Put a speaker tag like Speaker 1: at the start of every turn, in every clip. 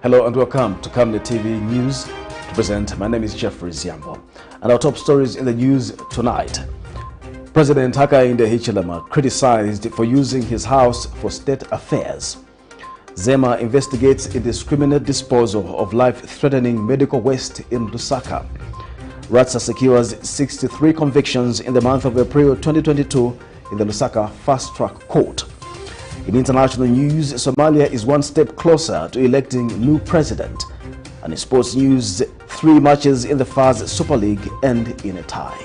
Speaker 1: Hello and welcome to Camnet TV News. To present, my name is Jeffrey Ziambo. And our top stories in the news tonight. President HAKAINDE HICHILEMA criticized for using his house for state affairs. ZEMA investigates indiscriminate disposal of life-threatening medical waste in Lusaka. RTSA secures 63 convictions in the month of April 2022 in the Lusaka fast-track court. In international news, Somalia is one step closer to electing new president. And in sports news, 3 matches in the FAS Super League end in a tie.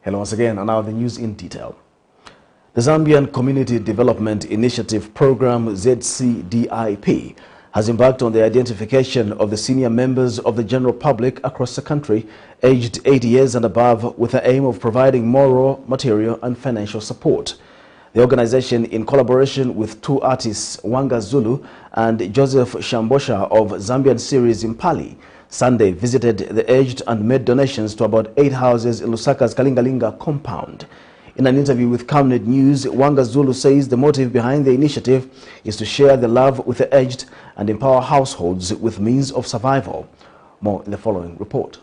Speaker 1: Hello once again, and now the news in detail. The Zambian Community Development Initiative Program ZCDIP has embarked on the identification of the senior members of the general public across the country aged 80 years and above with the aim of providing moral, material and financial support. The organization, in collaboration with 2 artists, Wanga Zulu and Joseph Shambosha of Zambian series Impali, Sunday visited the aged and made donations to about 8 houses in Lusaka's Kalingalinga compound. In an interview with Camnet News, Wanga Zulu says the motive behind the initiative is to share the love with the aged and empower households with means of survival. More in the following report.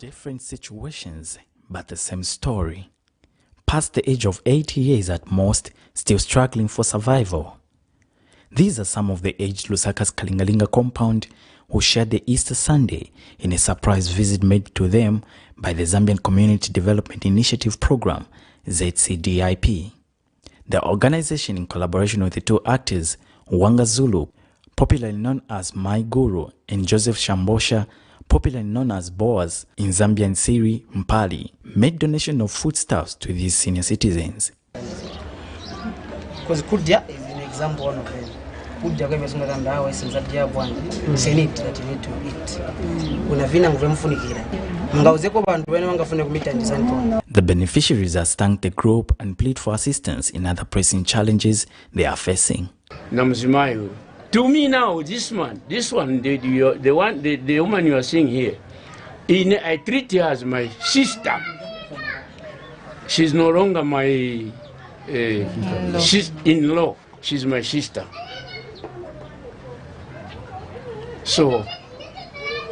Speaker 2: Different situations, but the same story. Past the age of 80 years at most, still struggling for survival. These are some of the aged Lusaka's Kalingalinga compound who shared the Easter Sunday in a surprise visit made to them by the Zambian Community Development Initiative Program, ZCDIP. The organization, in collaboration with the 2 actors, Wanga Zulu, popularly known as My Guru, and Joseph Shambosha, popularly known as Boaz in Zambian series Mpali, made donation of foodstuffs to these senior citizens.
Speaker 3: Because Kudia is an example of them. Kudia kwa mesunga kanda sinzadia bwanji. It's a need that you need to eat. Unavina nguvemfunikira. Ngauzeko bantu bene wangafune kumita ndizanto. The
Speaker 2: beneficiaries has thanked the group and plead for assistance in other pressing challenges they are facing.
Speaker 4: Namzimayo. To me now, this one, the woman you are seeing here, I treat her as my sister. She's no longer my in-law. She's my sister. So,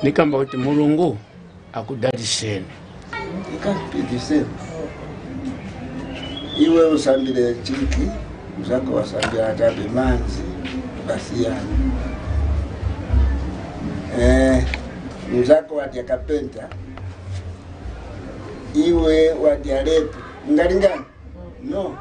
Speaker 4: nikamba uti mulungu akudali sene.
Speaker 5: You can't be the same. Iwe usambile chiki, uzako wasambile atabe manzi, basiani. Uzako wadia kapenta, iwe wadia lepu. Ngaringani? No.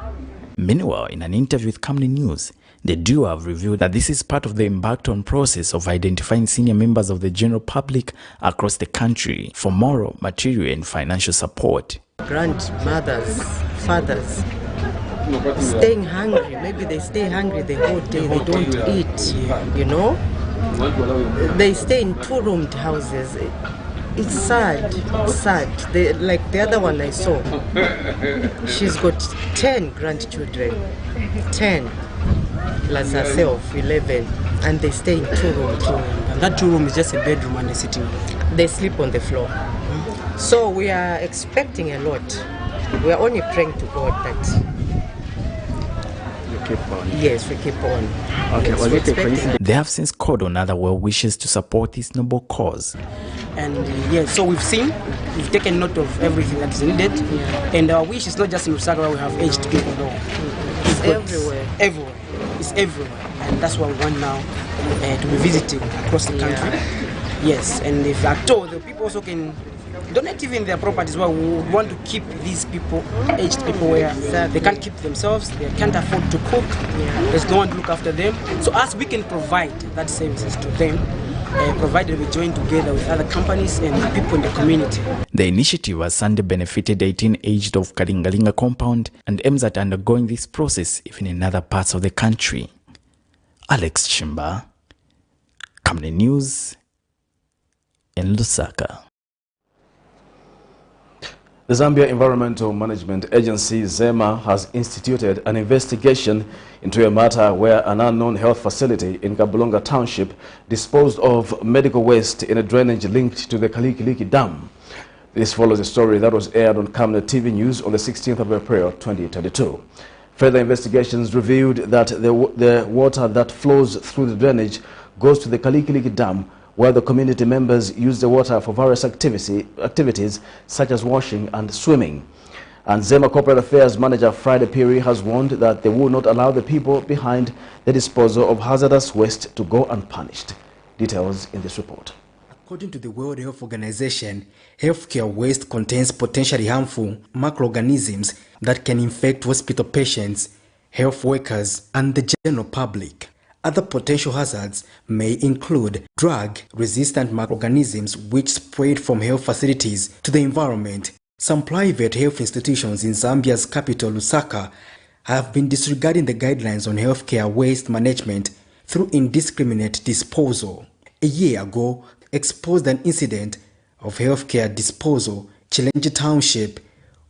Speaker 2: Meanwhile, in an interview with Camnet News, the duo have revealed that this is part of the embarked-on process of identifying senior members of the general public across the country for moral, material and financial support.
Speaker 3: Grandmothers, fathers, staying hungry. Maybe they stay hungry the whole day. They don't eat, you know. They stay in 2-roomed houses. It's sad, sad. Like the other one I saw, she's got 10 grandchildren, 10 plus herself, 11, and they stay in 2-rooms.
Speaker 6: And that 2-room is just a bedroom and a sitting room.
Speaker 3: They sleep on the floor. So we are expecting a lot. We are only praying to God that
Speaker 6: keep on.
Speaker 3: Yes, we keep on.
Speaker 6: Okay,
Speaker 3: Yes,
Speaker 6: was
Speaker 3: we're
Speaker 6: it a
Speaker 3: expecting.
Speaker 6: coincidence?
Speaker 2: They have since called on other well-wishers to support this noble cause.
Speaker 6: And yeah, so we've taken note of everything that is needed. And our wish is not just in Lusaka where we have aged people, no.
Speaker 3: It's everywhere.
Speaker 6: Everywhere. It's everywhere. And that's what we want now to be visiting across the country. Yes, and if at all, the people also can donate even their properties. Well, we would want to keep these people, aged people, where they can't keep themselves, they can't afford to cook, there's no one to look after them. So as we can provide that services to them, provided we join together with other companies and the people in the community.
Speaker 2: The initiative has Sunday benefited 18 aged of Kalingalinga compound and aims at undergoing this process even in other parts of the country. Alex Chimba, Camnet News in Lusaka.
Speaker 1: The Zambia Environmental Management Agency, ZEMA, has instituted an investigation into a matter where an unknown health facility in Kabulonga Township disposed of medical waste in a drainage linked to the Kalikiliki Dam. This follows a story that was aired on Camnet TV News on the 16th of April 2022. Further investigations revealed that the water that flows through the drainage goes to the Kalikiliki Dam, where the community members use the water for various activities such as washing and swimming. And ZEMA Corporate Affairs Manager Friday Piri has warned that they will not allow the people behind the disposal of hazardous waste to go unpunished. Details in this report.
Speaker 7: According to the World Health Organization, healthcare waste contains potentially harmful microorganisms that can infect hospital patients, health workers, and the general public. Other potential hazards may include drug-resistant microorganisms which spread from health facilities to the environment. Some private health institutions in Zambia's capital, Lusaka, have been disregarding the guidelines on healthcare waste management through indiscriminate disposal. A year ago, exposed an incident of healthcare disposal, Chilenji Township,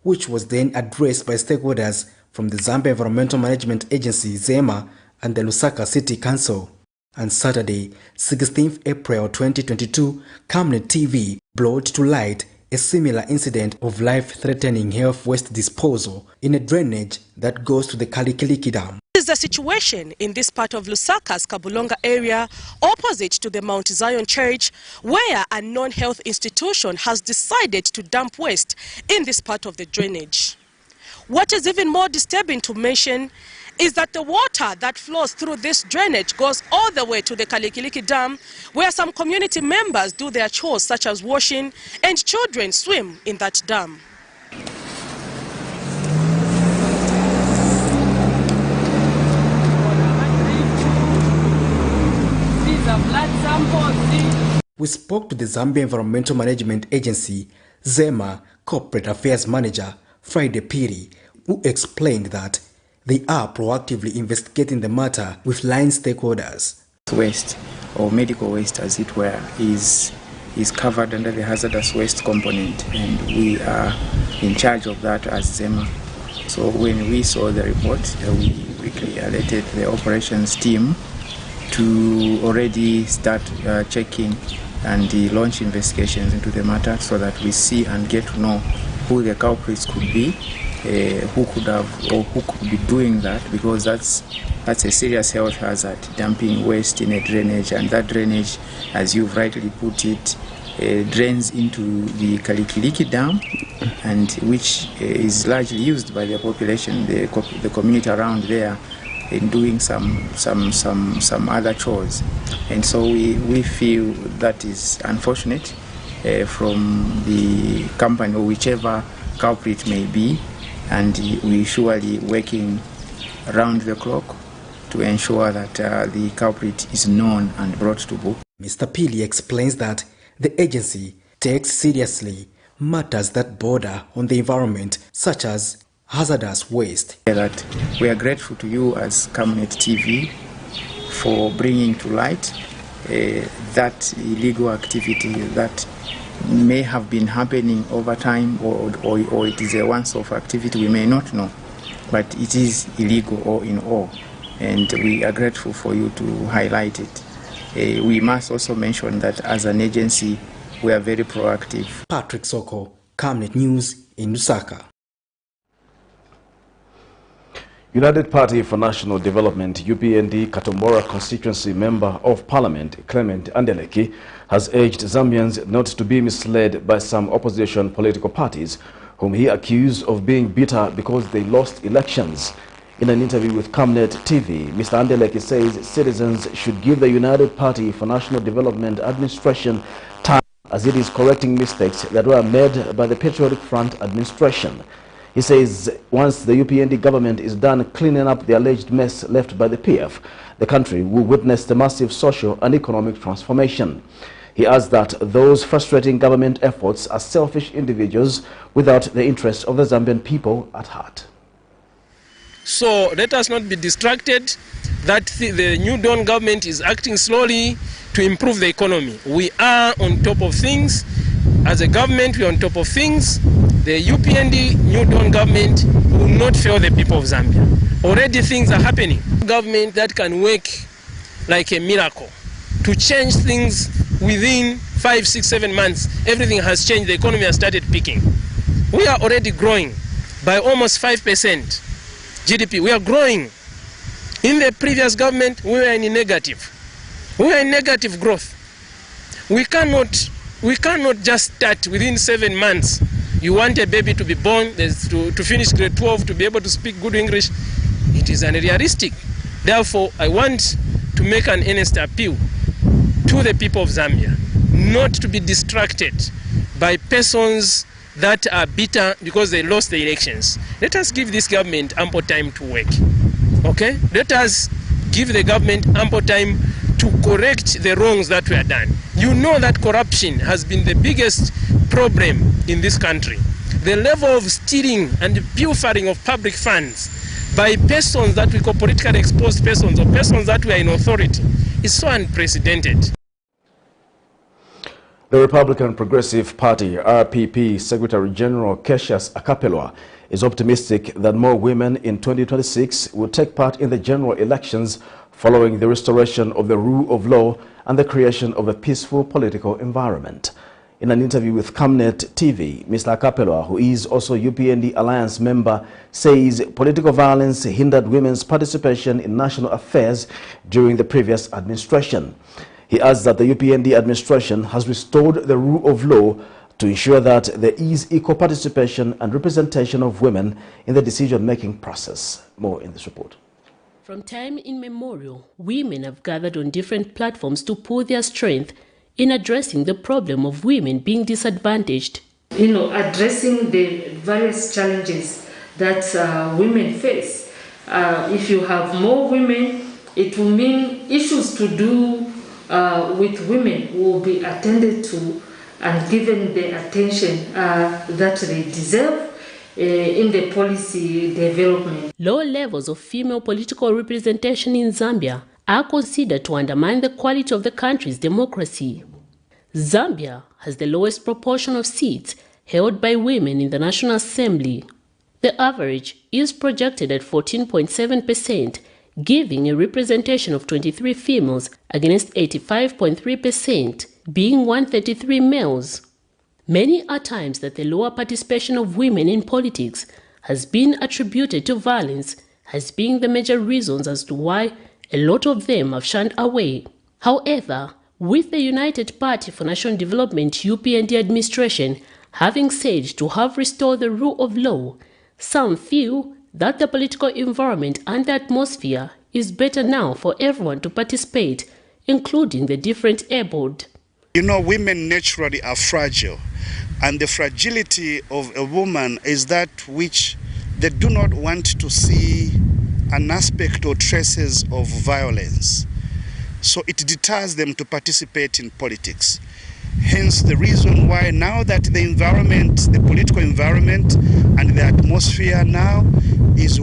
Speaker 7: which was then addressed by stakeholders from the Zambia Environmental Management Agency, ZEMA, and the Lusaka City Council. On Saturday, 16th April 2022, Camnet TV brought to light a similar incident of life-threatening health waste disposal in a drainage that goes to the Kalikiliki Dam.
Speaker 8: This is the situation in this part of Lusaka's Kabulonga area, opposite to the Mount Zion Church, where a non-health institution has decided to dump waste in this part of the drainage. What is even more disturbing to mention is that the water that flows through this drainage goes all the way to the Kalikiliki Dam, where some community members do their chores such as washing, and children swim in that dam.
Speaker 7: We spoke to the Zambia Environmental Management Agency, ZEMA Corporate Affairs Manager Friday Piri, who explained that they are proactively investigating the matter with line stakeholders.
Speaker 9: Waste, or medical waste as it were, is covered under the hazardous waste component, and we are in charge of that as ZEMA. So when we saw the report, we quickly alerted the operations team to already start checking and launch investigations into the matter so that we see and get to know who the culprits could be, who could have or who could be doing that, because that's a serious health hazard, dumping waste in a drainage, and that drainage, as you've rightly put it, drains into the Kalikiliki Dam, and which is largely used by the population, the community around there, in doing some other chores. And so we feel that is unfortunate from the company or whichever culprit may be, and we surely working around the clock to ensure that the culprit is known and brought to book.
Speaker 7: Mr. Pili explains that the agency takes seriously matters that border on the environment, such as hazardous waste.
Speaker 9: That we are grateful to you as Camnet TV for bringing to light that illegal activity that may have been happening over time, or it is a once-off activity, we may not know, but it is illegal all in all, and we are grateful for you to highlight it. We must also mention that as an agency, we are very proactive.
Speaker 7: Patrick Soko, Camnet News in Lusaka.
Speaker 1: United Party for National Development UPND Katombora constituency member of Parliament Clement Andeleki has urged Zambians not to be misled by some opposition political parties whom he accused of being bitter because they lost elections. In an interview with Camnet TV, Mr. Andeleki says citizens should give the United Party for National Development administration time as it is correcting mistakes that were made by the Patriotic Front administration. He says once the UPND government is done cleaning up the alleged mess left by the PF, the country will witness the massive social and economic transformation. He adds that those frustrating government efforts are selfish individuals without the interests of the Zambian people at heart.
Speaker 10: So let us not be distracted that the New Dawn government is acting slowly to improve the economy. We are on top of things. As a government, we are on top of things. The UPND New Dawn government will not fail the people of Zambia. Already things are happening. Government that can work like a miracle to change things within 5, 6, 7 months. Everything has changed. The economy has started picking. We are already growing by almost 5% GDP. We are growing. In the previous government, we were in negative. We are in negative growth. We cannot just start within 7 months. You want a baby to be born, to finish grade 12, to be able to speak good English. It is unrealistic. Therefore, I want to make an earnest appeal to the people of Zambia not to be distracted by persons that are bitter because they lost the elections. Let us give this government ample time to work. Okay? Let us give the government ample time to correct the wrongs that were done. You know that corruption has been the biggest problem in this country. The level of stealing and pilfering of public funds by persons that we call politically exposed persons or persons that were in authority is so unprecedented.
Speaker 1: The Republican Progressive Party RPP Secretary General Cassius Akapelwa is optimistic that more women in 2026 will take part in the general elections following the restoration of the rule of law and the creation of a peaceful political environment. In an interview with Camnet TV, Mr. Akapelwa, who is also UPND Alliance member, says political violence hindered women's participation in national affairs during the previous administration. He adds that the UPND administration has restored the rule of law to ensure that there is equal participation and representation of women in the decision-making process. More in this report.
Speaker 11: From time immemorial, women have gathered on different platforms to pull their strength in addressing the problem of women being disadvantaged.
Speaker 12: Addressing the various challenges that women face. If you have more women, it will mean issues to do with women will be attended to and given the attention that they deserve in the policy development.
Speaker 11: Low levels of female political representation in Zambia are considered to undermine the quality of the country's democracy. Zambia has the lowest proportion of seats held by women in the National Assembly. The average is projected at 14.7%, giving a representation of 23 females against 85.3%, being 133 males. Many are times that the lower participation of women in politics has been attributed to violence as being the major reasons as to why a lot of them have shunned away. However, with the United Party for National Development UPND administration having said to have restored the rule of law, some feel that the political environment and the atmosphere is better now for everyone to participate, including the different abled.
Speaker 13: Women naturally are fragile, and the fragility of a woman is that which they do not want to see an aspect or traces of violence. So it deters them to participate in politics. Hence the reason why now that the environment, the political environment and the atmosphere now is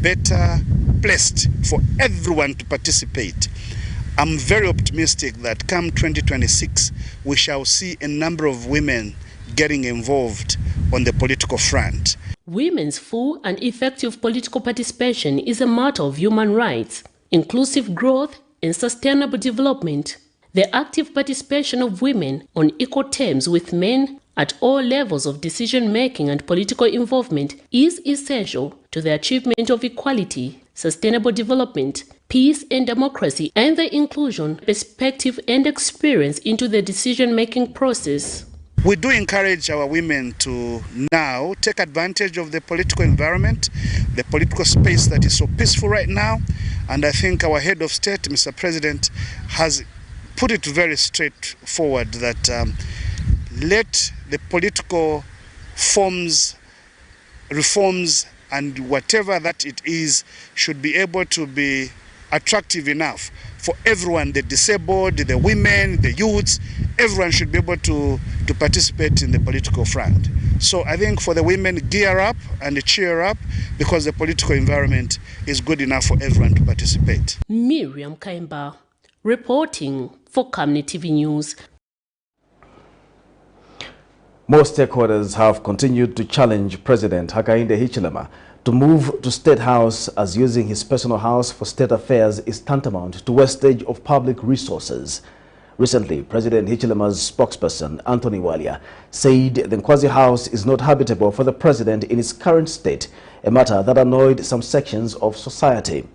Speaker 13: better placed for everyone to participate. I'm very optimistic that come 2026, we shall see a number of women getting involved on the political front.
Speaker 11: Women's full and effective political participation is a matter of human rights, inclusive growth, and sustainable development. The active participation of women on equal terms with men at all levels of decision-making and political involvement is essential to the achievement of equality, sustainable development, peace and democracy, and the inclusion, perspective and experience into the decision-making process.
Speaker 13: We do encourage our women to now take advantage of the political environment, the political space that is so peaceful right now. And I think our head of state, Mr. President, has put it very straightforward that let the political forms, reforms, and whatever that it is should be able to be attractive enough for everyone, the disabled, the women, the youths, everyone should be able to participate in the political front. So I think for the women, gear up and cheer up because the political environment is good enough for everyone to participate.
Speaker 11: Miriam Kaimba, reporting for Camnet TV News.
Speaker 1: Most stakeholders have continued to challenge President HAKAINDE HICHILEMA to move to State House, as using his personal house for state affairs is tantamount to wastage of public resources. Recently, President HICHILEMA's spokesperson, Anthony Walia, said the Nkwazi House is not habitable for the president in its current state, a matter that annoyed some sections of society.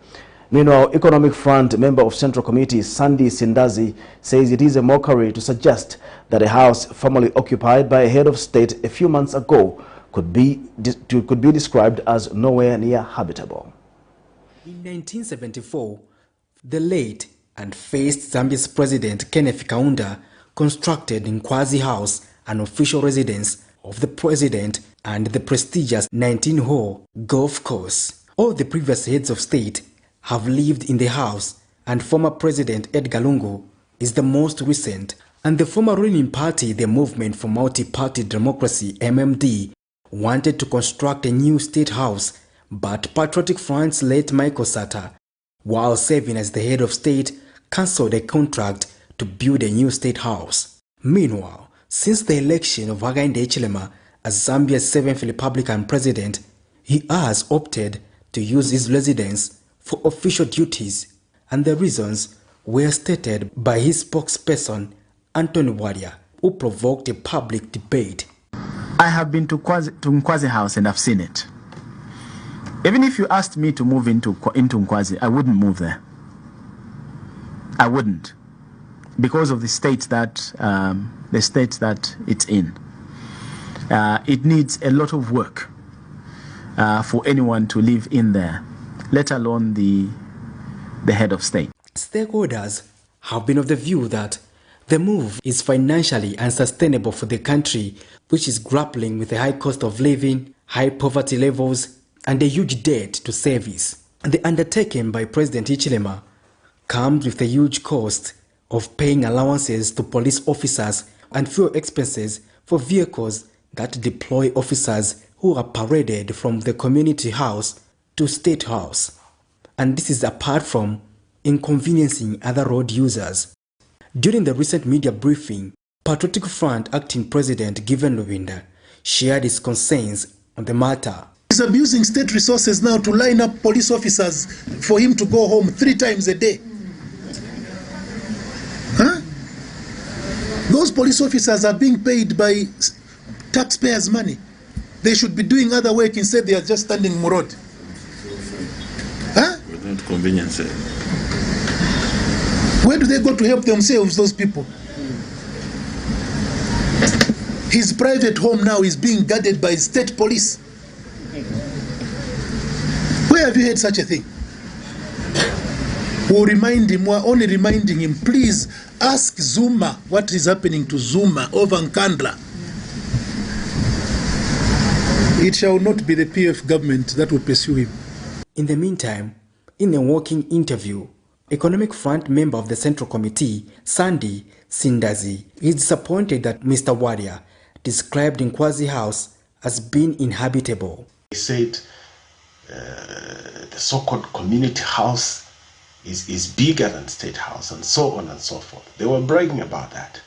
Speaker 1: Meanwhile, Economic Front member of Central Committee Sandy Sindazi says it is a mockery to suggest that a house formerly occupied by a head of state a few months ago could be described as nowhere near habitable.
Speaker 7: In 1974, the late and faced Zambia's President Kenneth Kaunda constructed Nkwazi House, an official residence of the president, and the prestigious 19-hole golf course. All the previous heads of state have lived in the house, and former President Edgar Lungu is the most recent. And the former ruling party, the Movement for Multi-Party Democracy, MMD, wanted to construct a new state house, but Patriotic Front's late Michael Sata, while serving as the head of state, cancelled a contract to build a new state house. Meanwhile, since the election of HAKAINDE HICHILEMA as Zambia's 7th Republican president, he has opted to use his residence for official duties, and the reasons were stated by his spokesperson, Anthony Walia, who provoked a public debate.
Speaker 14: I have been to Nkwazi House and I've seen it. Even if you asked me to move into Nkwazi, I wouldn't move there. I wouldn't, because of the state that it's in. It needs a lot of work for anyone to live in there, let alone the head of state.
Speaker 7: Stakeholders have been of the view that the move is financially unsustainable for the country, which is grappling with a high cost of living, high poverty levels, and a huge debt to service. The undertaking by President HICHILEMA comes with a huge cost of paying allowances to police officers and fuel expenses for vehicles that deploy officers who are paraded from the community house to State House. And this is apart from inconveniencing other road users. During the recent media briefing, Patriotic Front acting president Given Lubinda shared his concerns on the matter.
Speaker 15: He's abusing state resources now to line up police officers for him to go home 3 times a day. Huh? Those police officers are being paid by taxpayers' money. They should be doing other work, instead they are just standing Murod. Huh?
Speaker 16: Without convenience.
Speaker 15: Where do they go to help themselves, those people? His private home now is being guarded by state police. Where have you heard such a thing? We'll remind him, we're only reminding him, please ask Zuma what is happening to Zuma over Nkandla. It shall not be the PF government that will pursue him.
Speaker 7: In the meantime, in a walking interview, Economic Front member of the Central Committee, Sandy Sindazi, is disappointed that Mr. Walia described Nkwazi House as being inhabitable.
Speaker 16: He said the so-called community house is bigger than State House, and so on and so forth. They were bragging about that.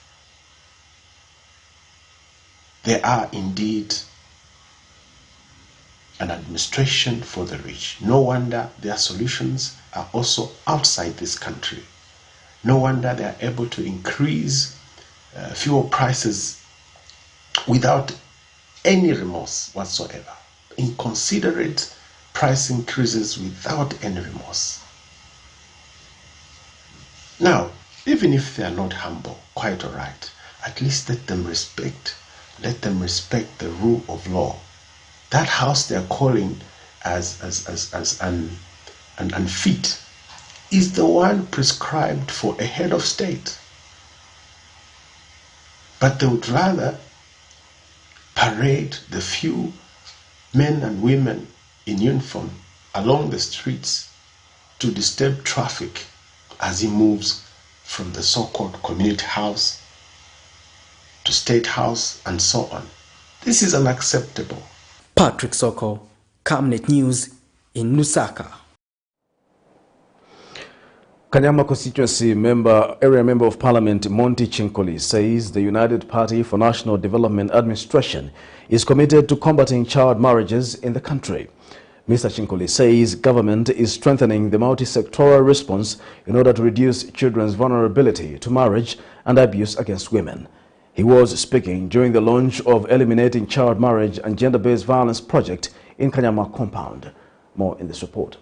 Speaker 16: They are indeed an administration for the rich. No wonder their solutions are also outside this country. No wonder they are able to increase fuel prices without any remorse whatsoever. Inconsiderate price increases without any remorse. Now, even if they are not humble, quite all right, at least let them respect the rule of law. That house they are calling as unfit is the one prescribed for a head of state. But they would rather parade the few men and women in uniform along the streets to disturb traffic as he moves from the so-called community house to state house and so on. This is unacceptable.
Speaker 7: Patrick Soko, Camnet News in Lusaka.
Speaker 1: Kanyama constituency area member of parliament Monty Chinkoli says the United Party for National Development Administration is committed to combating child marriages in the country. Mr. Chinkoli says government is strengthening the multi-sectoral response in order to reduce children's vulnerability to marriage and abuse against women. He was speaking during the launch of Eliminating Child Marriage and Gender-Based Violence project in Kanyama compound. More in this report.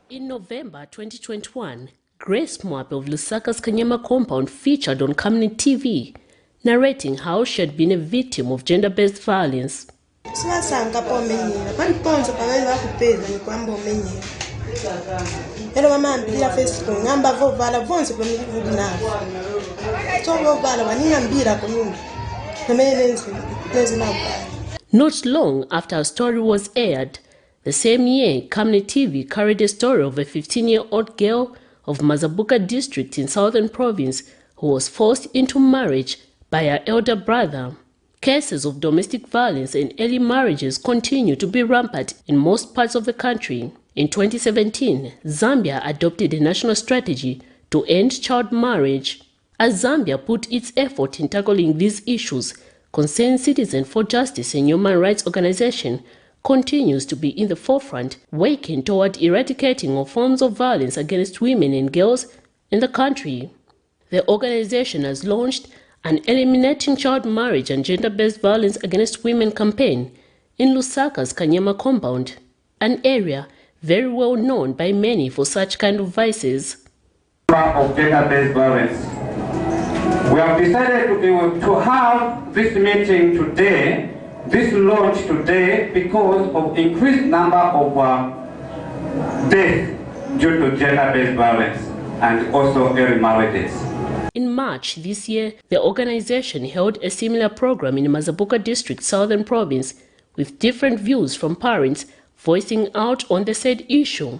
Speaker 11: In November 2021, Grace Mwape of Lusaka's Kanyama compound featured on Camnet TV, narrating how she had been a victim of gender-based violence. Not long after her story was aired, the same year, Camnet TV carried a story of a 15-year-old girl of Mazabuka district in Southern Province who was forced into marriage by her elder brother. Cases of domestic violence and early marriages continue to be rampant in most parts of the country. In 2017, Zambia adopted a national strategy to end child marriage. As Zambia put its effort in tackling these issues, Concerned Citizen for Justice and Human Rights Organization continues to be in the forefront, working toward eradicating all forms of violence against women and girls in the country. The organization has launched an Eliminating Child Marriage and Gender-Based Violence Against Women campaign in Lusaka's Kanyama compound, an area very well known by many for such kind of vices.
Speaker 17: Of gender-based violence. We have decided to have this meeting today, this launch today, because of increased number of deaths due to gender-based violence and also early marriages.
Speaker 11: In March this year, the organization held a similar program in Mazabuka district, Southern Province, with different views from parents voicing out on the said issue.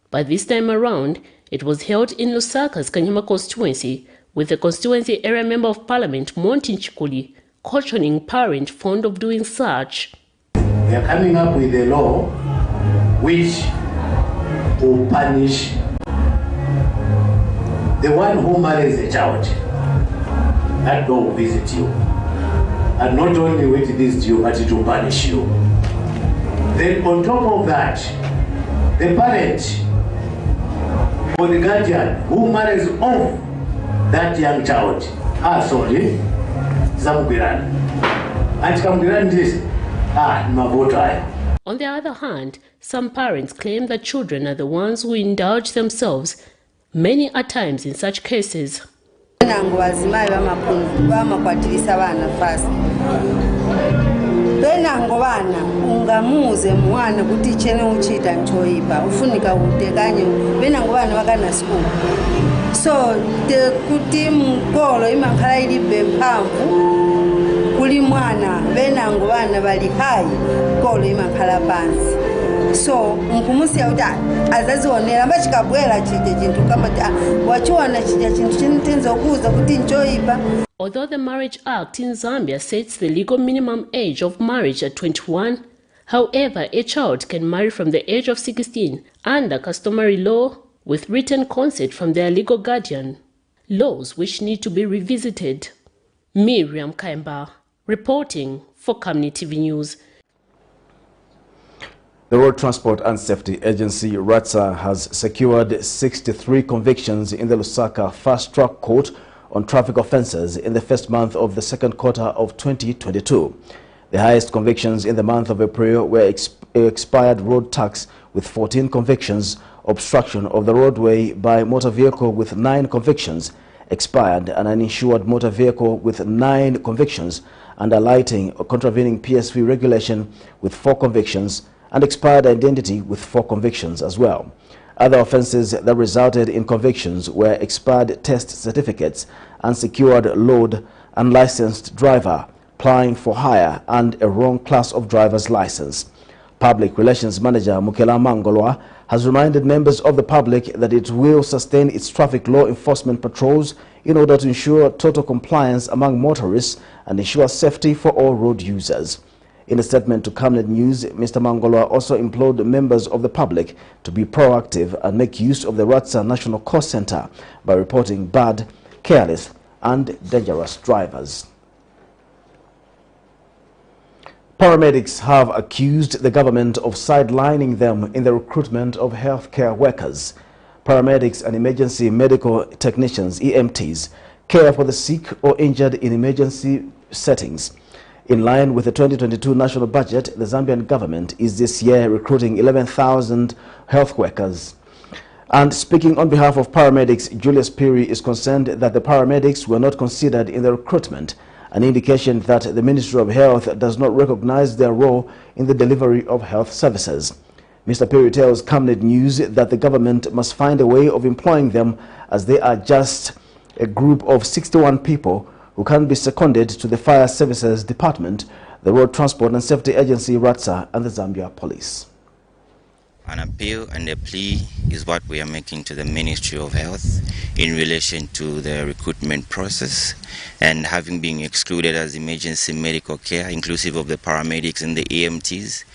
Speaker 11: But this time around, it was held in Lusaka's Kanyama constituency, with the constituency area member of parliament Monty Chinkoli cautioning parents fond of doing such.
Speaker 18: They are coming up with a law which will punish the one who marries a child. That law will visit you. And not only will it visit you, but it will punish you. Then on top of that, the parent or the guardian who marries off that young child,
Speaker 11: On the other hand, some parents claim that children are the ones who indulge themselves many a times in such cases.
Speaker 19: Benango bana ungamuze mwana kuti chene uchita nchoipa ufunika utekanye benango bana bakana school so te kuti mkolo imakhala ilibe mphamvu kuli mwana benango bana bali hai kolo imakhala pansi so mkumusiya kuti azazionera mbachikabwera chite chintu kama wachiona chija chintu chintenza kuuza kuti nchoipa.
Speaker 11: Although the Marriage Act in Zambia sets the legal minimum age of marriage at 21, however, a child can marry from the age of 16 under customary law with written consent from their legal guardian, laws which need to be revisited. Miriam Kaimba, reporting for Camnet TV News.
Speaker 1: The Road Transport and Safety Agency, RTSA, has secured 63 convictions in the Lusaka Fast-Track Court on traffic offences in the first month of the second quarter of 2022. The highest convictions in the month of April were expired road tax with 14 convictions, obstruction of the roadway by motor vehicle with 9 convictions, expired and uninsured motor vehicle with 9 convictions, and alighting or contravening PSV regulation with 4 convictions, and expired identity with 4 convictions as well. Other offences that resulted in convictions were expired test certificates, unsecured load, unlicensed driver, applying for hire, and a wrong class of driver's license. Public Relations Manager Mukela Mangolwa has reminded members of the public that it will sustain its traffic law enforcement patrols in order to ensure total compliance among motorists and ensure safety for all road users. In a statement to Camnet News, Mr. Mangolwa also implored members of the public to be proactive and make use of the RTSA National Call Center by reporting bad, careless, and dangerous drivers. Paramedics have accused the government of sidelining them in the recruitment of healthcare workers. Paramedics and emergency medical technicians, EMTs, care for the sick or injured in emergency settings. In line with the 2022 national budget, the Zambian government is this year recruiting 11,000 health workers. And speaking on behalf of paramedics, Julius Piri is concerned that the paramedics were not considered in the recruitment, an indication that the Ministry of Health does not recognize their role in the delivery of health services. Mr. Piri tells Camnet News that the government must find a way of employing them, as they are just a group of 61 people who can be seconded to the Fire Services Department, the Road Transport and Safety Agency, RTSA, and the Zambia Police.
Speaker 20: An appeal and a plea is what we are making to the Ministry of Health in relation to the recruitment process, and having been excluded as emergency medical care, inclusive of the paramedics and the EMTs,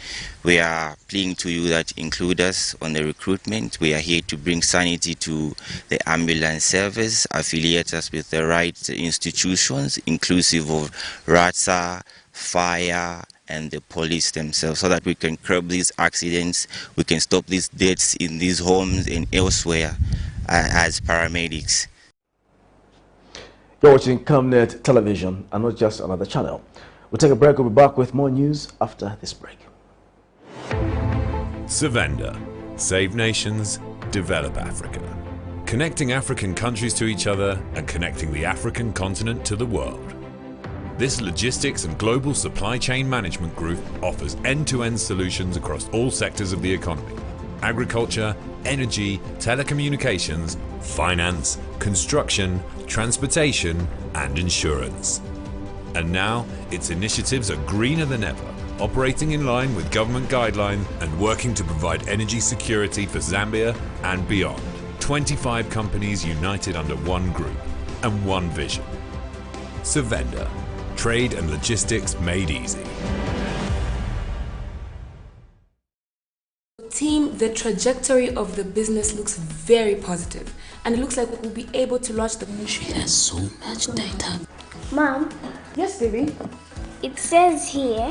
Speaker 20: we are pleading to you that include us on the recruitment. We are here to bring sanity to the ambulance service, affiliate us with the right institutions, inclusive of RTSA, fire, and the police themselves, so that we can curb these accidents, we can stop these deaths in these homes and elsewhere as paramedics.
Speaker 1: You're watching Camnet Television and not just another channel. We'll take a break. We'll be back with more news after this break.
Speaker 21: Savenda. Save nations, develop Africa. Connecting African countries to each other and connecting the African continent to the world. This logistics and global supply chain management group offers end-to-end solutions across all sectors of the economy: agriculture, energy, telecommunications, finance, construction, transportation, and insurance. And now, its initiatives are greener than ever, operating in line with government guidelines and working to provide energy security for Zambia and beyond. 25 companies united under one group and one vision. Savenda. Trade and logistics made easy.
Speaker 22: Team, the trajectory of the business looks very positive, and it looks like we'll be able to launch the ministry. Has so much data.
Speaker 23: Mom.
Speaker 22: Yes, baby.
Speaker 23: It says here,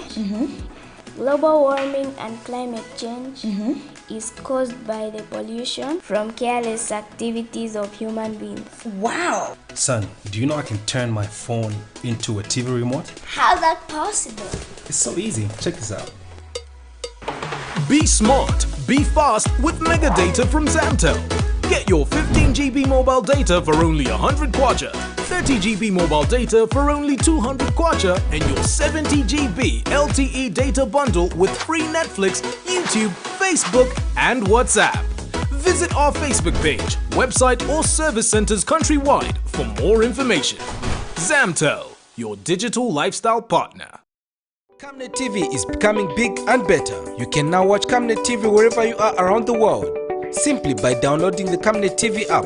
Speaker 23: global warming and climate change is caused by the pollution from careless activities of human beings. Wow!
Speaker 24: Son, do you know I can turn my phone into a TV remote?
Speaker 23: How's that possible?
Speaker 24: It's so easy. Check this out.
Speaker 25: Be smart, be fast with mega data from Zamtel. Get your 15 GB mobile data for only 100 kwacha, 30 GB mobile data for only 200 kwacha, and your 70 GB LTE data bundle with free Netflix, YouTube, Facebook, and WhatsApp. Visit our Facebook page, website, or service centers countrywide for more information. Zamtel, your digital lifestyle partner.
Speaker 26: Camnet TV is becoming big and better. You can now watch Camnet TV wherever you are around the world, simply by downloading the Camnet TV app.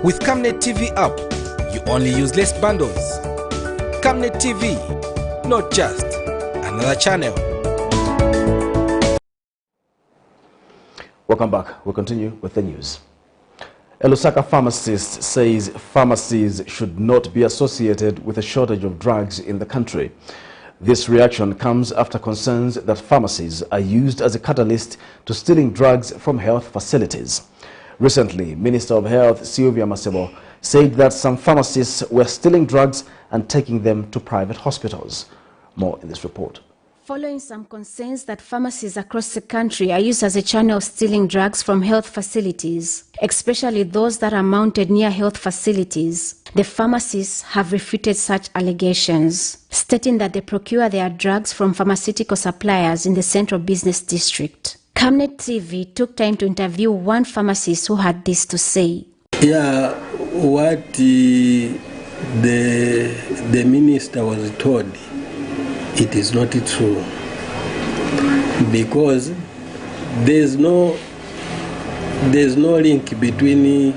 Speaker 26: With Camnet TV app, you only use less bundles. Camnet TV, not just another channel.
Speaker 1: Welcome back. We'll continue with the news. A Lusaka pharmacist says pharmacies should not be associated with a shortage of drugs in the country. This reaction comes after concerns that pharmacies are used as a catalyst to stealing drugs from health facilities. Recently, Minister of Health Sylvia Masebo said that some pharmacists were stealing drugs and taking them to private hospitals. More in this report.
Speaker 2: Following some concerns that pharmacies across the country are used as a channel of stealing drugs from health facilities, especially those that are mounted near health facilities, the pharmacists have refuted such allegations, stating that they procure their drugs from pharmaceutical suppliers in the Central Business District. Camnet TV took time to interview one pharmacist who had this to say.
Speaker 3: Yeah, what the minister was told, it is not true, because there's no link between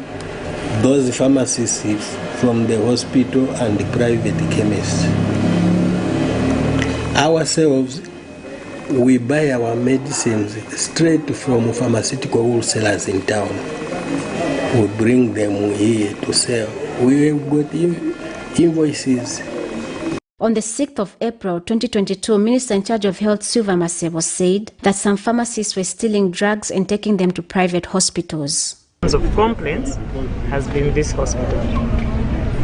Speaker 3: those pharmacists from the hospital and the private chemists. Ourselves, we buy our medicines straight from pharmaceutical wholesalers in town. We bring them here to sell. We have got invoices.
Speaker 2: On the 6th of April 2022, Minister in charge of Health Sylvia Masebo said that some pharmacists were stealing drugs and taking them to private hospitals.
Speaker 4: Of complaints has been this hospital.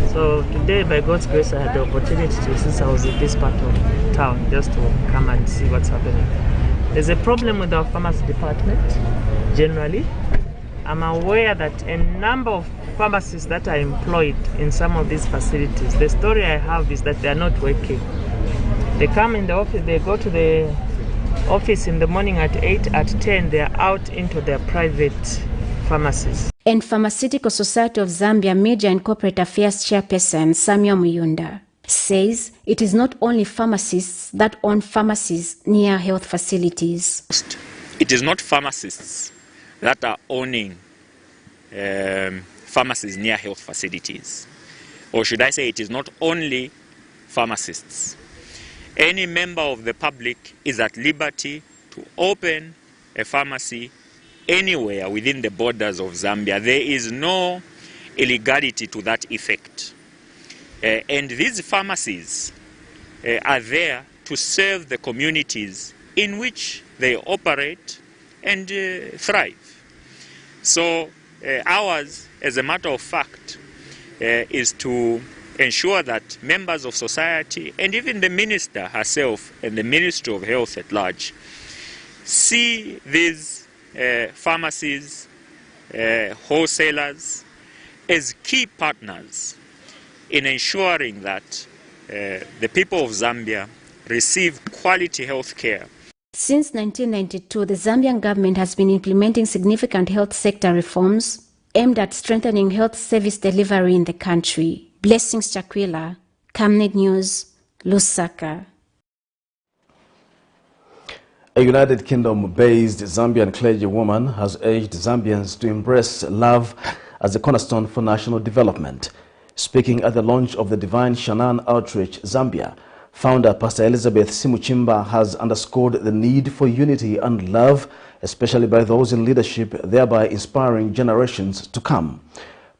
Speaker 4: So today, by God's grace, I had the opportunity to, since I was in this part of town, just to come and see what's happening. There's a problem with our pharmacy department, generally. I'm aware that a number of pharmacists that are employed in some of these facilities, the story I have is that they are not working. They come in the office, they go to the office in the morning at 8, at 10, they are out into their private pharmacies.
Speaker 2: And Pharmaceutical Society of Zambia Media and Corporate Affairs Chairperson Samuel Muyunda says it is not only pharmacists that own pharmacies near health facilities.
Speaker 5: It is not pharmacists that are owning pharmacies near health facilities. Or should I say, it is not only pharmacists. Any member of the public is at liberty to open a pharmacy anywhere within the borders of Zambia. There is no illegality to that effect. And these pharmacies are there to serve the communities in which they operate and thrive. So ours, as a matter of fact, is to ensure that members of society and even the minister herself and the Ministry of Health at large see these pharmacies, wholesalers as key partners in ensuring that the people of Zambia receive quality health care.
Speaker 2: Since 1992, the Zambian government has been implementing significant health sector reforms aimed at strengthening health service delivery in the country. Blessings Chakwila, Camnet News, Lusaka.
Speaker 1: A United Kingdom-based Zambian clergywoman has urged Zambians to embrace love as a cornerstone for national development. Speaking at the launch of the Divine Shanaan Outreach Zambia, founder Pastor Elizabeth Simuchimba has underscored the need for unity and love, especially by those in leadership, thereby inspiring generations to come.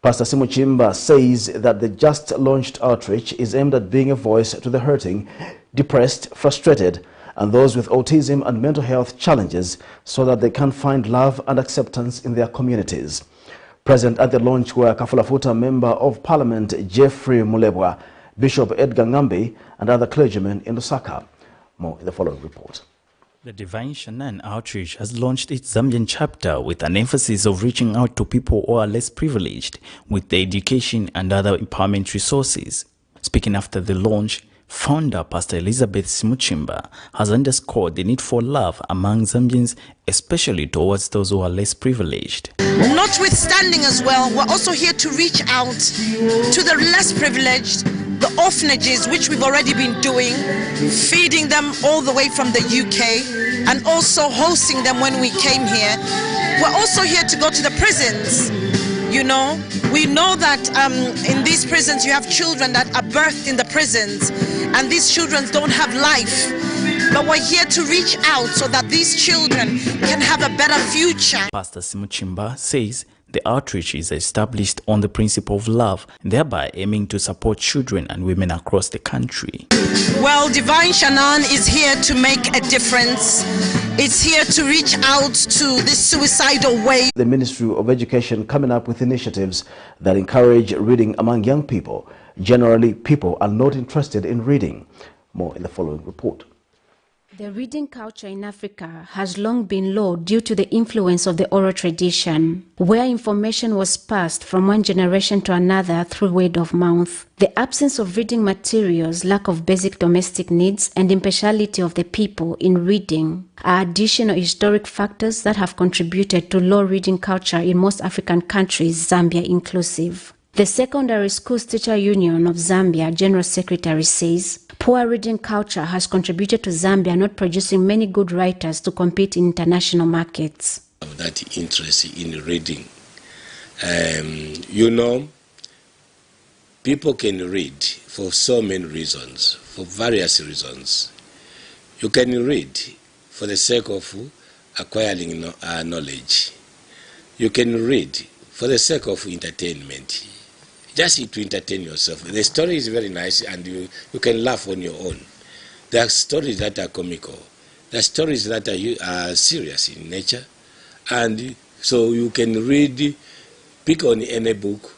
Speaker 1: Pastor Simuchimba says that the just-launched outreach is aimed at being a voice to the hurting, depressed, frustrated, and those with autism and mental health challenges so that they can find love and acceptance in their communities. Present at the launch were Kafulafuta Member of Parliament Jeffrey Mulebwa, Bishop Edgar Ngambi, and other clergymen in Lusaka. More in the following report.
Speaker 6: The Divine Shanaan Outreach has launched its Zambian chapter with an emphasis of reaching out to people who are less privileged with the education and other empowerment resources. Speaking after the launch, founder Pastor Elizabeth Simuchimba has underscored the need for love among Zambians, especially towards those who are less privileged.
Speaker 8: Notwithstanding as well, we're also here to reach out to the less privileged, the orphanages, which we've already been doing, feeding them all the way from the UK and also hosting them when we came here. We're also here to go to the prisons. You know, we know that in these prisons you have children that are birthed in the prisons, and these children don't have life. but we're here to reach out so that these children can have a better future.
Speaker 6: Pastor Simuchimba says the outreach is established on the principle of love, thereby aiming to support children and women across the country.
Speaker 8: Well, Divine Shannon is here to make a difference. It's here to reach out to this suicidal wave.
Speaker 1: The Ministry of Education coming up with initiatives that encourage reading among young people. Generally, people are not interested in reading. More in the following report.
Speaker 2: The reading culture in Africa has long been low due to the influence of the oral tradition, where information was passed from one generation to another through word of mouth. The absence of reading materials, lack of basic domestic needs, and impartiality of the people in reading are additional historic factors that have contributed to low reading culture in most African countries, Zambia inclusive. The Secondary Schools Teacher Union of Zambia General Secretary says, poor reading culture has contributed to Zambia not producing many good writers to compete in international markets.
Speaker 9: That interest in reading. You know, people can read for so many reasons, for various reasons. You can read for the sake of acquiring knowledge. You can read for the sake of entertainment. Just to entertain yourself. The story is very nice and you can laugh on your own. There are stories that are comical. There are stories that are serious in nature. And so you can read, pick on any book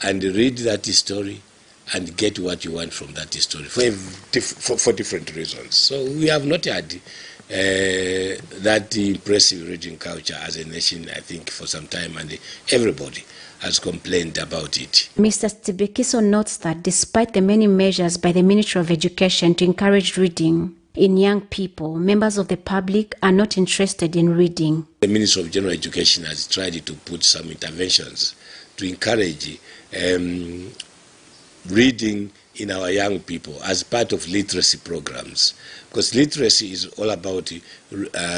Speaker 9: and read that story and get what you want from that story for different reasons. So we have not had that impressive reading culture as a nation, I think, for some time, and everybody has complained about it.
Speaker 2: Mr. Stibekiso notes that despite the many measures by the Ministry of Education to encourage reading in young people, members of the public are not interested in reading.
Speaker 9: The Ministry of General Education has tried to put some interventions to encourage reading in our young people as part of literacy programs, because literacy is all about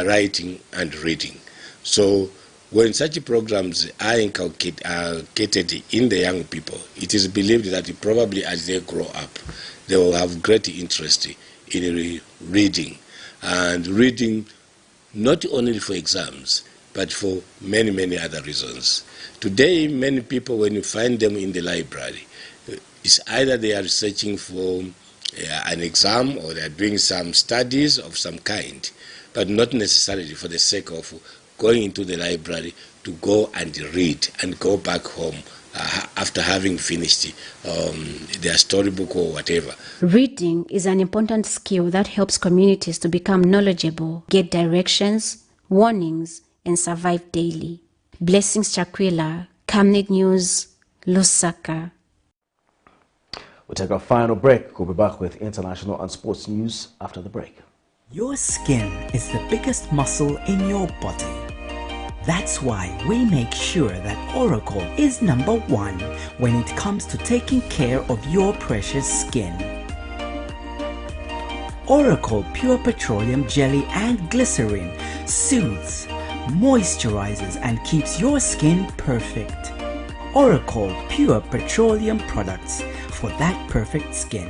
Speaker 9: writing and reading. So when such programs are inculcated in the young people, it is believed that probably as they grow up, they will have great interest in reading, and reading not only for exams, but for many, many other reasons. Today, many people, when you find them in the library, it's either they are researching for an exam or they are doing some studies of some kind, but not necessarily for the sake of going into the library to go and read and go back home after having finished their storybook or whatever.
Speaker 2: Reading is an important skill that helps communities to become knowledgeable, get directions, warnings, and survive daily. Blessings Chakwila, Camnet News, Lusaka.
Speaker 1: We'll take our final break. We'll be back with international and sports news after the break.
Speaker 10: Your skin is the biggest muscle in your body. That's why we make sure that Oracle is #1 when it comes to taking care of your precious skin. Oracle Pure Petroleum Jelly and Glycerin soothes, moisturizes, and keeps your skin perfect. Oracle Pure Petroleum products for that perfect skin.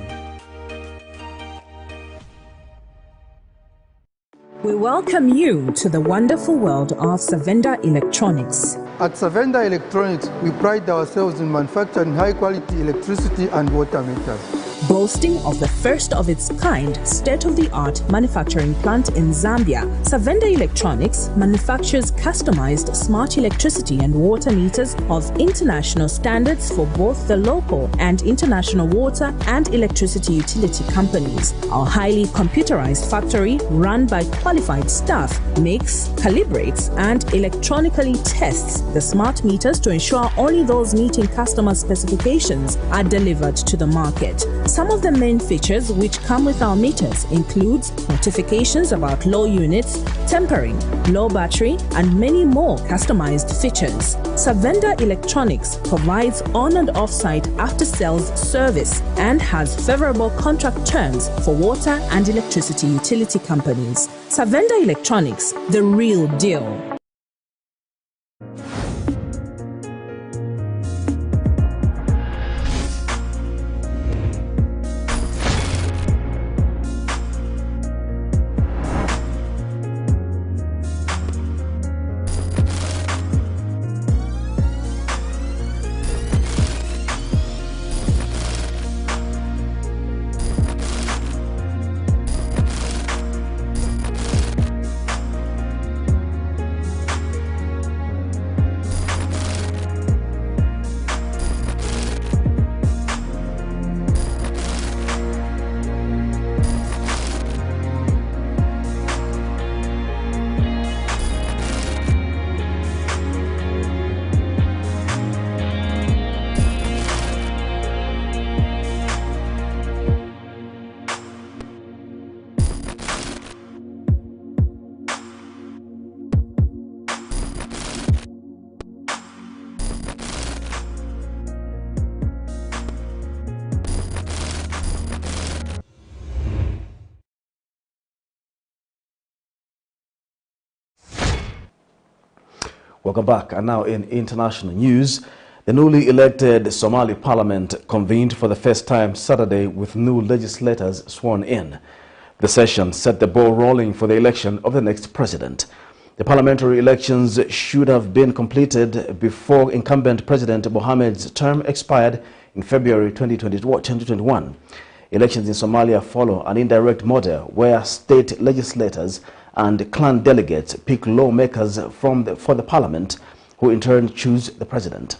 Speaker 12: We welcome you to the wonderful world of Savenda Electronics.
Speaker 13: At Savenda Electronics, we pride ourselves in manufacturing high-quality electricity and water meters.
Speaker 12: Boasting of the first of its kind state-of-the-art manufacturing plant in Zambia, Savenda Electronics manufactures customized smart electricity and water meters of international standards for both the local and international water and electricity utility companies. Our highly computerized factory, run by qualified staff, makes, calibrates, and electronically tests the smart meters to ensure only those meeting customer specifications are delivered to the market. Some of the main features which come with our meters includes notifications about low units, tempering, low battery, and many more customized features. Savenda Electronics provides on and off-site after-sales service and has favorable contract terms for water and electricity utility companies. Savenda Electronics, the real deal.
Speaker 1: Welcome back. And now in international news, the newly elected Somali parliament convened for the first time Saturday with new legislators sworn in. The session set the ball rolling for the election of the next president. The parliamentary elections should have been completed before incumbent President Mohamed's term expired in February 2021. Elections in Somalia follow an indirect model where state legislators and clan delegates pick lawmakers for the parliament, who in turn choose the president.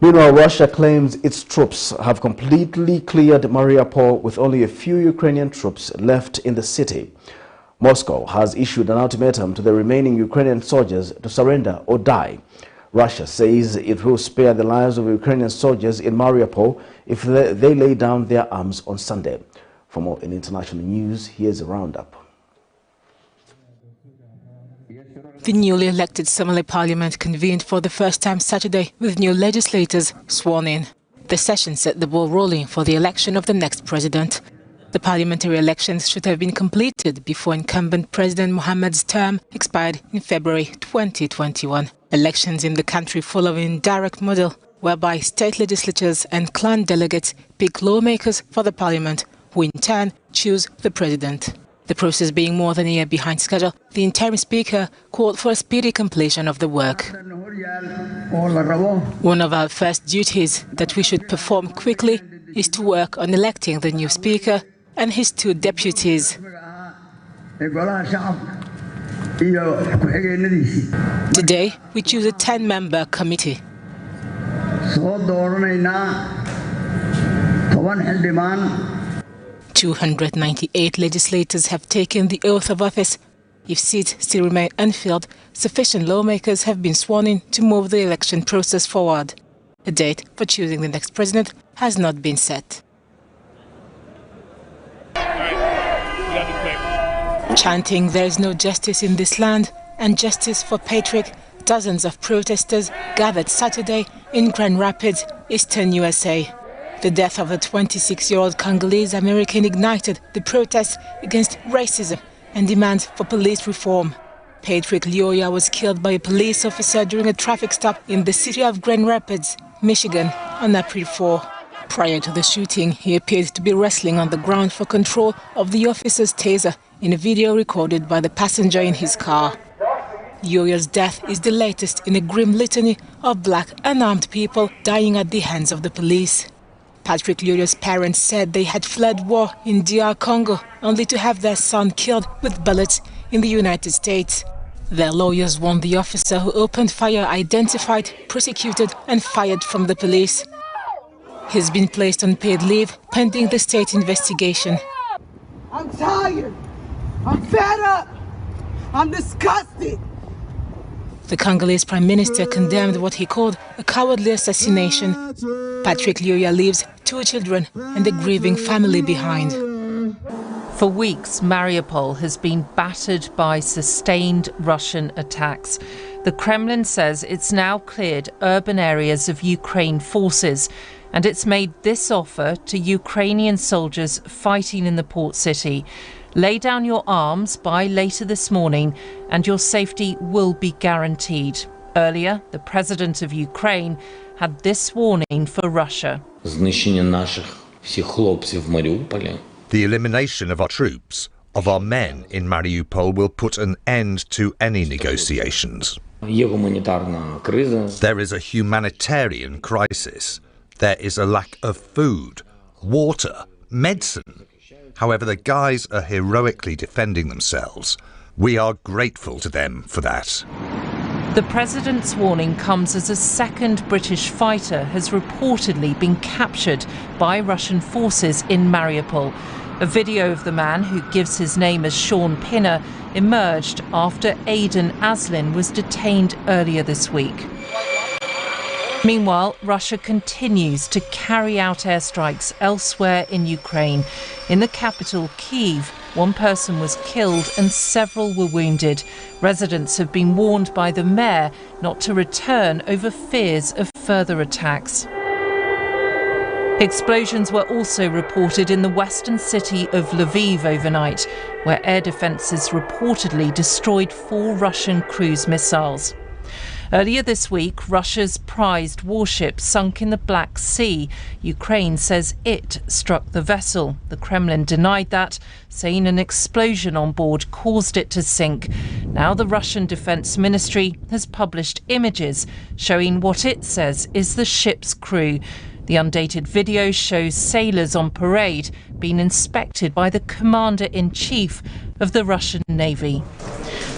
Speaker 1: Meanwhile, Russia claims its troops have completely cleared Mariupol with only a few Ukrainian troops left in the city. Moscow has issued an ultimatum to the remaining Ukrainian soldiers to surrender or die. Russia says it will spare the lives of Ukrainian soldiers in Mariupol if they lay down their arms on Sunday. For more in international news, here's a roundup.
Speaker 7: The newly elected Somali parliament convened for the first time Saturday with new legislators sworn in. The session set the ball rolling for the election of the next president. The parliamentary elections should have been completed before incumbent President Mohamed's term expired in February 2021. Elections in the country follow an indirect model whereby state legislatures and clan delegates pick lawmakers for the parliament, who in turn choose the president. The process being more than a year behind schedule, the interim speaker called for a speedy completion of the work. One of our first duties that we should perform quickly is to work on electing the new speaker and his two deputies. Today, we choose a 10-member committee. 298 legislators have taken the oath of office. If seats still remain unfilled, sufficient lawmakers have been sworn in to move the election process forward. A date for choosing the next president has not been set. Chanting "There is no justice in this land" and "Justice for Patrick," dozens of protesters gathered Saturday in Grand Rapids, eastern USA. The death of the 26-year-old Congolese American ignited the protests against racism and demands for police reform. Patrick Lyoya was killed by a police officer during a traffic stop in the city of Grand Rapids, Michigan, on April 4. Prior to the shooting, he appeared to be wrestling on the ground for control of the officer's taser in a video recorded by the passenger in his car. Lyoya's death is the latest in a grim litany of black unarmed people dying at the hands of the police. Patrick Lyoya's parents said they had fled war in DR Congo only to have their son killed with bullets in the United States. Their lawyers want the officer who opened fire identified, prosecuted and fired from the police. He's been placed on paid leave pending the state investigation.
Speaker 14: I'm tired. I'm fed up. I'm disgusted.
Speaker 7: The Congolese Prime Minister condemned what he called a cowardly assassination. Patrick Lyoya leaves 2 children and a grieving family behind.
Speaker 15: For weeks, Mariupol has been battered by sustained Russian attacks. The Kremlin says it's now cleared urban areas of Ukraine forces, and it's made this offer to Ukrainian soldiers fighting in the port city. Lay down your arms by later this morning and your safety will be guaranteed. Earlier, the president of Ukraine had this warning for Russia.
Speaker 16: The elimination of our troops, of our men in Mariupol, will put an end to any negotiations. There is a humanitarian crisis. There is a lack of food, water, medicine. However, the guys are heroically defending themselves. We are grateful to them for that.
Speaker 15: The president's warning comes as a second British fighter has reportedly been captured by Russian forces in Mariupol. A video of the man, who gives his name as Sean Pinner, emerged after Aidan Aslin was detained earlier this week. Meanwhile, Russia continues to carry out airstrikes elsewhere in Ukraine. In the capital, Kyiv, 1 person was killed and several were wounded. Residents have been warned by the mayor not to return over fears of further attacks. Explosions were also reported in the western city of Lviv overnight, where air defences reportedly destroyed 4 Russian cruise missiles. Earlier this week, Russia's prized warship sunk in the Black Sea. Ukraine says it struck the vessel. The Kremlin denied that, saying an explosion on board caused it to sink. Now the Russian Defence Ministry has published images showing what it says is the ship's crew. The undated video shows sailors on parade being inspected by the Commander-in-Chief of the Russian Navy.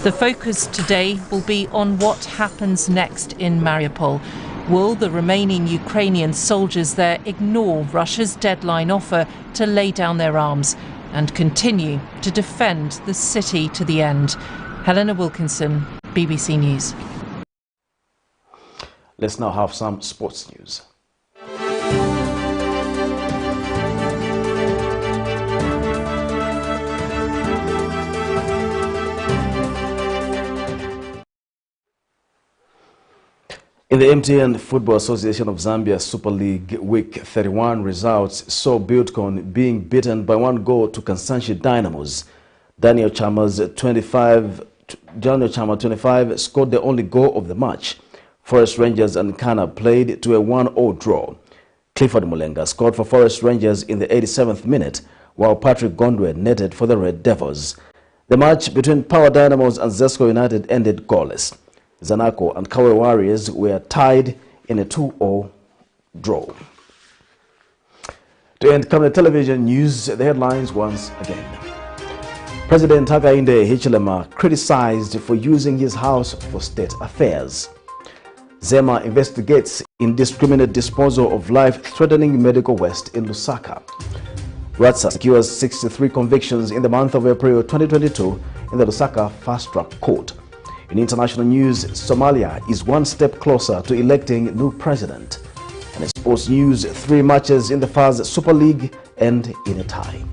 Speaker 15: The focus today will be on what happens next in Mariupol. Will the remaining Ukrainian soldiers there ignore Russia's deadline offer to lay down their arms and continue to defend the city to the end? Helena Wilkinson, BBC News.
Speaker 1: Let's now have some sports news. In the MTN Football Association of Zambia Super League Week 31 results saw Buildcon being beaten by 1 goal to Kansanshi Dynamos. Daniel Chama, 25, scored the only goal of the match. Forest Rangers and Kana played to a 1-0 draw. Clifford Mulenga scored for Forest Rangers in the 87th minute, while Patrick Gondwe netted for the Red Devils. The match between Power Dynamos and Zesco United ended goalless. Zanaco and Kawe Warriors were tied in a 2-0 draw. To end Camnet television news, the headlines once again. President HAKAINDE HICHILEMA criticized for using his house for state affairs. ZEMA investigates indiscriminate disposal of life-threatening medical waste in Lusaka. RTSA secures 63 convictions in the month of April 2022 in the Lusaka fast-track court. In international news, Somalia is one step closer to electing new president. And in sports news, 3 matches in the FAZ Super League end in a tie.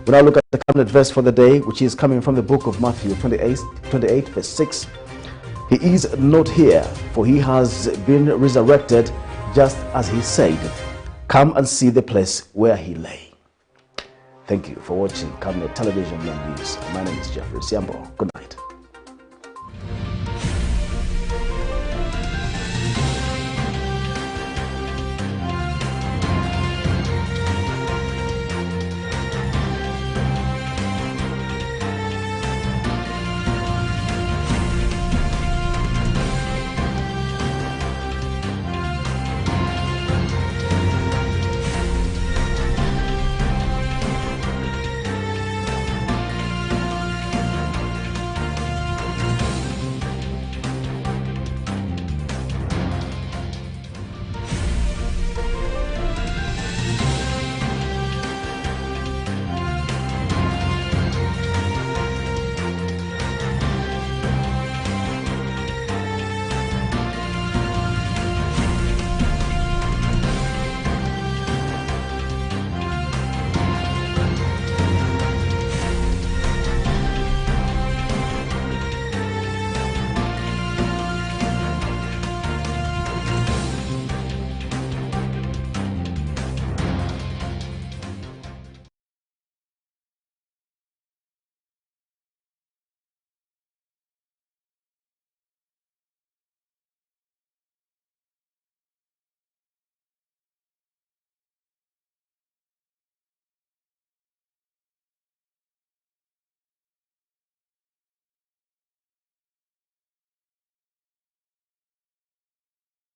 Speaker 1: We now look at the Camnet verse for the day, which is coming from the book of Matthew 28 verse 6. He is not here, for he has been resurrected, just as he said. Come and see the place where he lay. Thank you for watching Camnet Television News. My name is Jeffrey Siambo. Good night.